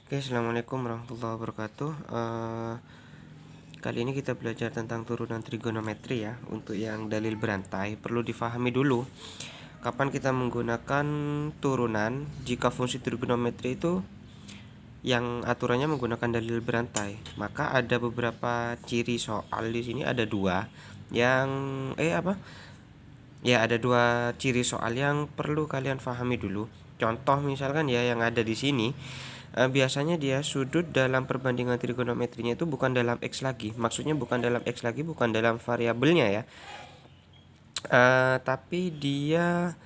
Oke, assalamualaikum warahmatullahi wabarakatuh. Kali ini kita belajar tentang turunan trigonometri ya. Untuk yang dalil berantai perlu difahami dulu kapan kita menggunakan turunan jika fungsi trigonometri itu yang aturannya menggunakan dalil berantai. Maka ada beberapa ciri soal di sini, ada dua yang Ya, ada dua ciri soal yang perlu kalian pahami dulu. Contoh misalkan ya yang ada di sini, biasanya dia sudut dalam perbandingan trigonometrinya itu bukan dalam X lagi. Maksudnya bukan dalam X lagi, bukan dalam variabelnya ya. Tapi dia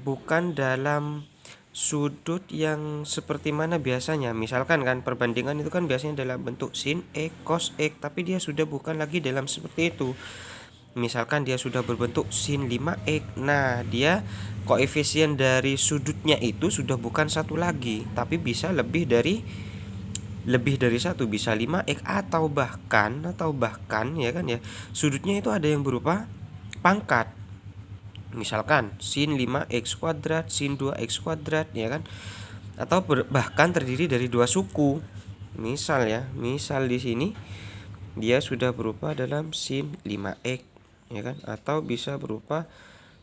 bukan dalam sudut yang seperti mana biasanya. Misalkan kan perbandingan itu kan biasanya dalam bentuk sin X, cos X, tapi dia sudah bukan lagi dalam seperti itu. Misalkan dia sudah berbentuk sin 5x. Nah, dia koefisien dari sudutnya itu sudah bukan satu lagi, tapi bisa lebih dari satu, bisa 5x atau bahkan ya kan ya. Sudutnya itu ada yang berupa pangkat. Misalkan sin 5x kuadrat, sin 2x kuadrat ya kan. Atau bahkan terdiri dari dua suku. Misal di sini dia sudah berupa dalam sin 5x ya kan, atau bisa berupa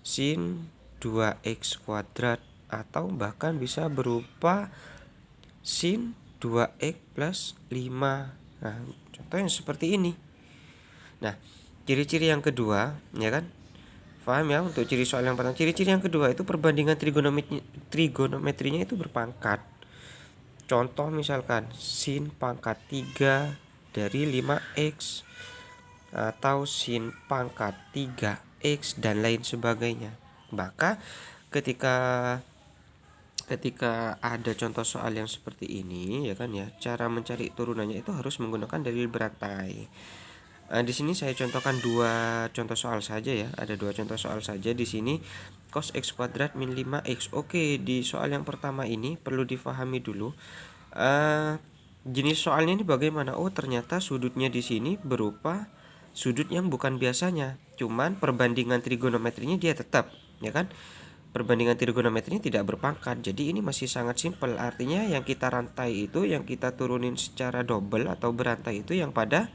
sin 2x kuadrat, atau bahkan bisa berupa sin 2x plus 5. Nah, contoh yang seperti ini. Nah, ciri-ciri yang kedua ya kan, paham ya untuk ciri soal yang pertama. Ciri-ciri yang kedua itu perbandingan trigonometrinya itu berpangkat. Contoh misalkan sin pangkat 3 dari 5x, atau sin pangkat 3x dan lain sebagainya. Maka ketika ada contoh soal yang seperti ini ya kan ya, cara mencari turunannya itu harus menggunakan dalil berantai. Di sini saya contohkan dua contoh soal saja ya. Ada dua contoh soal saja di sini. Cos x kuadrat min 5x. Oke, di soal yang pertama ini perlu difahami dulu. Jenis soalnya ini bagaimana? Oh, ternyata sudutnya di sini berupa sudut yang bukan biasanya, cuman perbandingan trigonometrinya dia tetap ya kan, perbandingan trigonometrinya tidak berpangkat. Jadi ini masih sangat simpel. Artinya yang kita rantai itu, yang kita turunin secara double atau berantai itu yang pada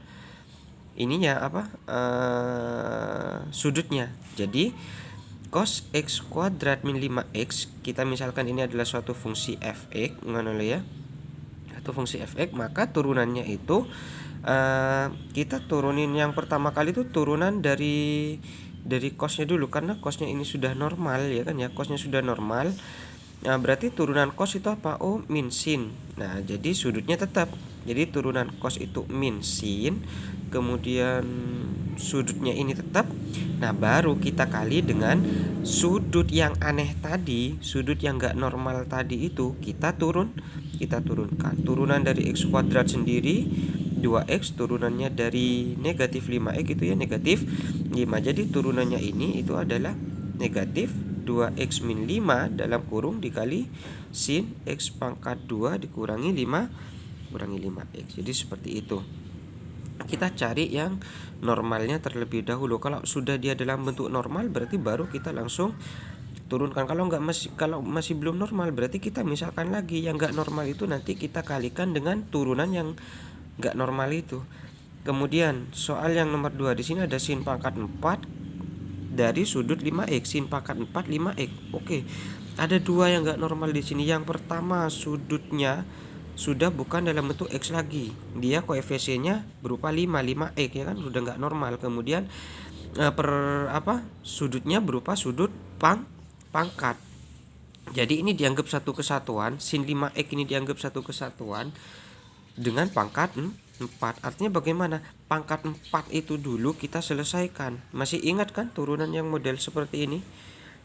ininya sudutnya. Jadi cos x kuadrat min 5x, kita misalkan ini adalah suatu fungsi fx ngono ya, atau fungsi fx, maka turunannya itu kita turunin yang pertama kali itu turunan dari cosnya dulu, karena cosnya ini sudah normal ya kan ya, cosnya sudah normal. Nah, berarti turunan cos itu apa? Oh, min sin. Nah, jadi sudutnya tetap. Jadi turunan cos itu min sin, kemudian sudutnya ini tetap. Nah, baru kita kali dengan sudut yang aneh tadi, sudut yang gak normal tadi itu kita turunkan. Turunan dari x kuadrat sendiri 2x, turunannya dari negatif 5x itu ya negatif 5. Jadi turunannya ini itu adalah negatif 2x min 5 dalam kurung dikali sin x pangkat 2 dikurangi 5 kurangi 5x. Jadi seperti itu. Kita cari yang normalnya terlebih dahulu. Kalau sudah dia dalam bentuk normal berarti baru kita langsung turunkan. Kalau masih belum normal berarti kita misalkan lagi yang enggak normal itu nanti kita kalikan dengan turunan yang enggak normal itu. Kemudian soal yang nomor 2 di sini ada sin pangkat 4 dari sudut 5x, sin pangkat 4 5x. Oke. Ada dua yang enggak normal di sini. Yang pertama, sudutnya sudah bukan dalam bentuk x lagi. Dia koefisiennya berupa 5x ya kan, sudah enggak normal. Kemudian sudutnya berupa sudut pangkat. Jadi ini dianggap satu kesatuan, sin 5x ini dianggap satu kesatuan dengan pangkat 4. Artinya bagaimana? Pangkat 4 itu dulu kita selesaikan. Masih ingat kan turunan yang model seperti ini?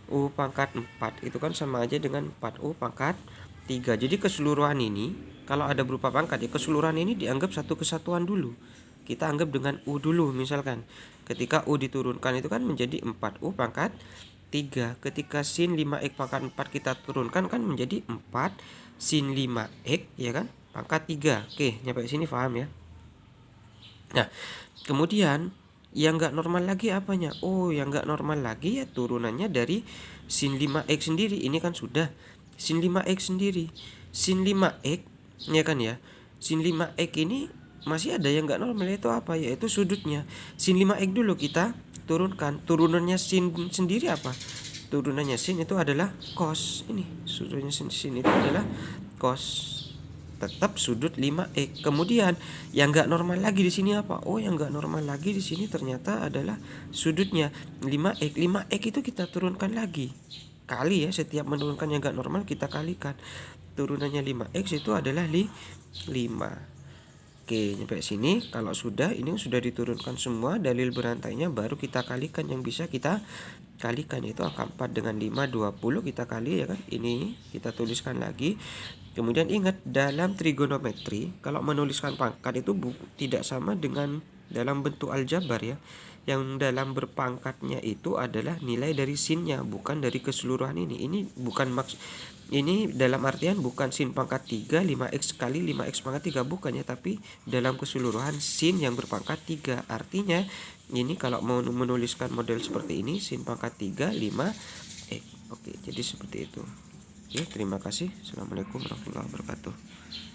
U pangkat 4 itu kan sama aja dengan 4U pangkat 3. Jadi keseluruhan ini kalau ada berupa pangkat ya, keseluruhan ini dianggap satu kesatuan dulu. Kita anggap dengan U dulu misalkan. Ketika U diturunkan itu kan menjadi 4U pangkat 3. Ketika sin 5x pangkat 4 kita turunkan kan menjadi 4 sin 5x ya kan, pangkat 3. Oke, nyampe sini paham ya? Nah, kemudian yang enggak normal lagi apanya? Oh, yang enggak normal lagi ya turunannya dari sin 5x sendiri. Ini kan sudah sin 5x sendiri. Sin 5x ya kan ya. Sin 5x ini masih ada yang nggak normal, itu apa? Yaitu sudutnya. Sin 5x dulu kita turunkan. Turunannya sin sendiri apa? Turunannya sin itu adalah cos. Ini sudutnya sin itu adalah cos. Tetap sudut 5x. Kemudian yang nggak normal lagi di sini apa? Oh, yang nggak normal lagi di sini ternyata adalah sudutnya 5x. 5x itu kita turunkan lagi. Kali ya, setiap menurunkan yang nggak normal kita kalikan. Turunannya 5x itu adalah 5. Oke, sampai sini kalau sudah, ini sudah diturunkan semua dalil berantainya, baru kita kalikan yang bisa kita kalikan, itu angka 4 dengan 5 20 kita kali ya kan. Ini kita tuliskan lagi. Kemudian ingat, dalam trigonometri kalau menuliskan pangkat itu tidak sama dengan dalam bentuk aljabar ya. Yang dalam berpangkatnya itu adalah nilai dari sinnya, bukan dari keseluruhan ini. Ini bukan ini dalam artian bukan sin pangkat 3 5x kali 5x pangkat 3, bukan ya, tapi dalam keseluruhan sin yang berpangkat 3. Artinya ini kalau mau menuliskan model seperti ini, sin pangkat 3 5x. Oke, jadi seperti itu. Oke, terima kasih. Assalamualaikum warahmatullahi wabarakatuh.